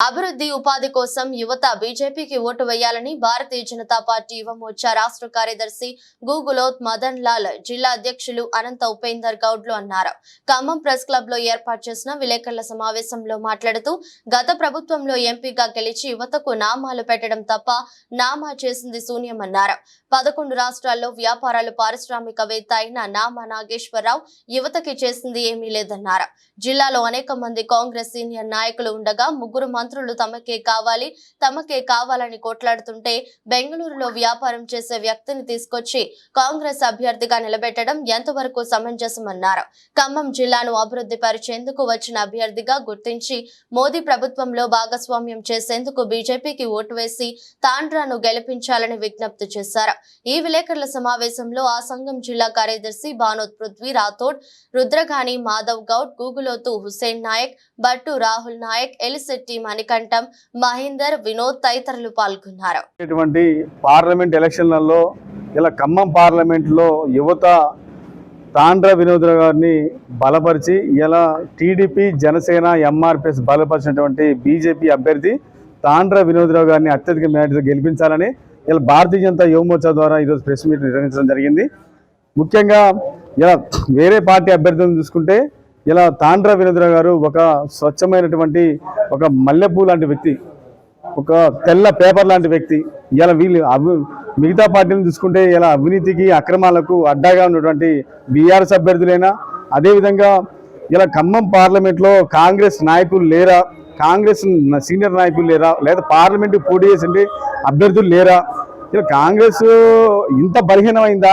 అభివృద్ధి ఉపాధి కోసం యువత బీజేపీకి ఓటు వేయాలని భారతీయ జనతా పార్టీ యువ మోర్చా రాష్ట్ర కార్యదర్శి గూగులోత్ మదన్ లాల్, జిల్లా అధ్యక్షులు అనంత ఉపేందర్ గౌడ్లు అన్నారు. ఖమ్మం ప్రెస్ క్లబ్ లో ఏర్పాటు చేసిన విలేకరుల సమావేశంలో మాట్లాడుతూ, గత ప్రభుత్వంలో ఎంపీగా గెలిచి యువతకు నామాలు పెట్టడం తప్ప నామా చేసింది శూన్యమన్నారు. 11 రాష్ట్రాల్లో వ్యాపారాలు పారిశ్రామికవేత్త అయిన నామా నాగేశ్వరరావు యువతకి చేసింది ఏమీ లేదన్నారు. జిల్లాలో అనేక మంది కాంగ్రెస్ సీనియర్ నాయకులు ఉండగా ముగ్గురు మంత్రులు తమకే కావాలని కొట్లాడుతుంటే బెంగళూరులో వ్యాపారం చేసే వ్యక్తిని తీసుకొచ్చి కాంగ్రెస్ అభ్యర్థిగా నిలబెట్టడం ఎంతవరకు సమంజసమన్నారు. ఖమ్మం జిల్లాను అభివృద్ధి పరిచేందుకు వచ్చిన అభ్యర్థిగా గుర్తించి మోదీ ప్రభుత్వంలో భాగస్వామ్యం చేసేందుకు బీజేపీకి ఓటు వేసి తాండ్రాను గెలిపించాలని విజ్ఞప్తి చేశారు. ఈ విలేకరుల సమావేశంలో ఆ సంఘం జిల్లా కార్యదర్శి బానోత్ పృథ్వీ రాథోడ్, రుద్రగాని మాధవ్ గౌడ్, గూగులోతు హుసేన్ నాయక్, బట్టు రాహుల్ నాయక్, ఎలిశెట్టి మణికంఠం, మహేందర్, వినోద్ తదితరులు పాల్గొన్నారు. పార్లమెంట్ ఎలక్షన్లలో ఇలా ఖమ్మం పార్లమెంట్ లో యువత తాండ్ర వినోద్రావు గారిని బలపరిచి ఇలా టీడీపీ, జనసేన, ఎంఆర్పీఎస్ బలపరిచినటువంటి బీజేపీ అభ్యర్థి తాండ్ర వినోద్రావు గారిని అత్యధిక మేరతో గెలిపించాలని ఇలా భారతీయ జనతా యువ మోర్చా ద్వారా ఈరోజు ప్రెస్ మీట్ నిర్వహించడం జరిగింది. ముఖ్యంగా ఇలా వేరే పార్టీ అభ్యర్థులను చూసుకుంటే ఇలా తాండ్ర వినోద్రావు గారు ఒక స్వచ్ఛమైనటువంటి ఒక మల్లెపూ లాంటి వ్యక్తి, ఒక తెల్ల పేపర్ లాంటి వ్యక్తి. ఇలా వీళ్ళు మిగతా పార్టీలను చూసుకుంటే ఇలా అవినీతికి, అక్రమాలకు అడ్డాగా ఉన్నటువంటి బీఆర్ఎస్ అభ్యర్థులైనా, అదేవిధంగా ఇలా ఖమ్మం పార్లమెంట్లో కాంగ్రెస్ నాయకులు లేరా, కాంగ్రెస్ సీనియర్ నాయకులు లేరా, లేదా పార్లమెంటు పోటీ చేసే అభ్యర్థులు లేరా, ఇలా కాంగ్రెస్ ఇంత బలహీనమైందా,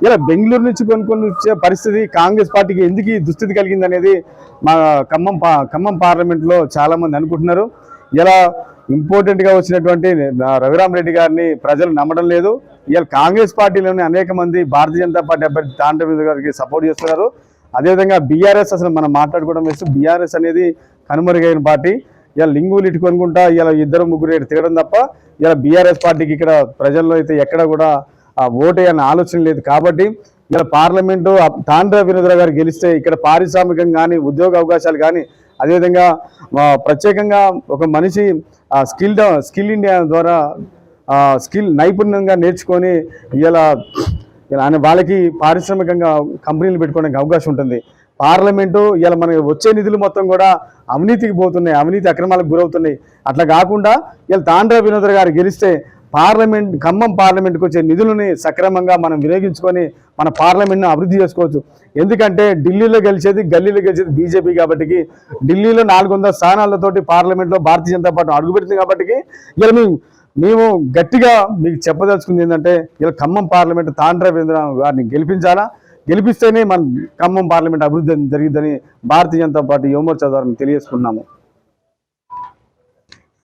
ఇలా బెంగళూరు నుంచి కొనుక్కొని వచ్చే పరిస్థితి కాంగ్రెస్ పార్టీకి ఎందుకు దుస్థితి కలిగింది అనేది మా ఖమ్మం పార్లమెంట్లో చాలామంది అనుకుంటున్నారు. ఇలా ఇంపార్టెంట్గా వచ్చినటువంటి రఘురామరెడ్డి గారిని ప్రజలు నమ్మడం లేదు. ఇలా కాంగ్రెస్ పార్టీలోని అనేక మంది భారతీయ జనతా పార్టీ అభ్యర్థి తాండ్ర వినోద్రావు గారికి సపోర్ట్ చేస్తున్నారు. అదేవిధంగా బీఆర్ఎస్ అసలు మనం మాట్లాడుకోవడం వేస్తూ బీఆర్ఎస్ అనేది కనుమరుగైన పార్టీ. ఇలా లింగులు ఇటుకొనుకుంటా ఇలా ఇద్దరు ముగ్గురు తిరగడం తప్ప ఇలా బీఆర్ఎస్ పార్టీకి ఇక్కడ ప్రజల్లో అయితే ఎక్కడ కూడా ఓటే అనే ఆలోచన లేదు. కాబట్టి ఇలా పార్లమెంటు తాండ్ర వినోద్రావు గారు గెలిస్తే ఇక్కడ పారిశ్రామికం కానీ, ఉద్యోగ అవకాశాలు కానీ, అదేవిధంగా ప్రత్యేకంగా ఒక మనిషి స్కిల్ ఇండియా ద్వారా నైపుణ్యంగా నేర్చుకొని ఇలా వాళ్ళకి పారిశ్రామికంగా కంపెనీలు పెట్టుకోవడానికి అవకాశం ఉంటుంది. పార్లమెంటు ఇలా మనకి వచ్చే నిధులు మొత్తం కూడా అవినీతికి పోతున్నాయి, అవినీతి అక్రమాలకు గురవుతున్నాయి. అట్లా కాకుండా ఇలా తాండ్ర వినోద్రావు గారు గెలిస్తే ఖమ్మం పార్లమెంట్కి వచ్చే నిధులని సక్రమంగా మనం వినియోగించుకొని మన పార్లమెంట్ను అభివృద్ధి చేసుకోవచ్చు. ఎందుకంటే ఢిల్లీలో గెలిచేది, గల్లీలో గెలిచేది బీజేపీ కాబట్టి ఢిల్లీలో 400 స్థానాలతోటి పార్లమెంట్లో భారతీయ జనతా పార్టీ అడుగుపెడుతుంది. కాబట్టి ఇలా మేము గట్టిగా మీకు చెప్పదలుచుకుంది ఏంటంటే ఇలా ఖమ్మం పార్లమెంట్ తాండ్ర వినోద్రావు గారిని గెలిపిస్తేనే మన ఖమ్మం పార్లమెంట్ అభివృద్ధి జరిగిద్దని భారతీయ జనతా పార్టీ యువ మోర్చా ద్వారా తెలియజేసుకున్నాము.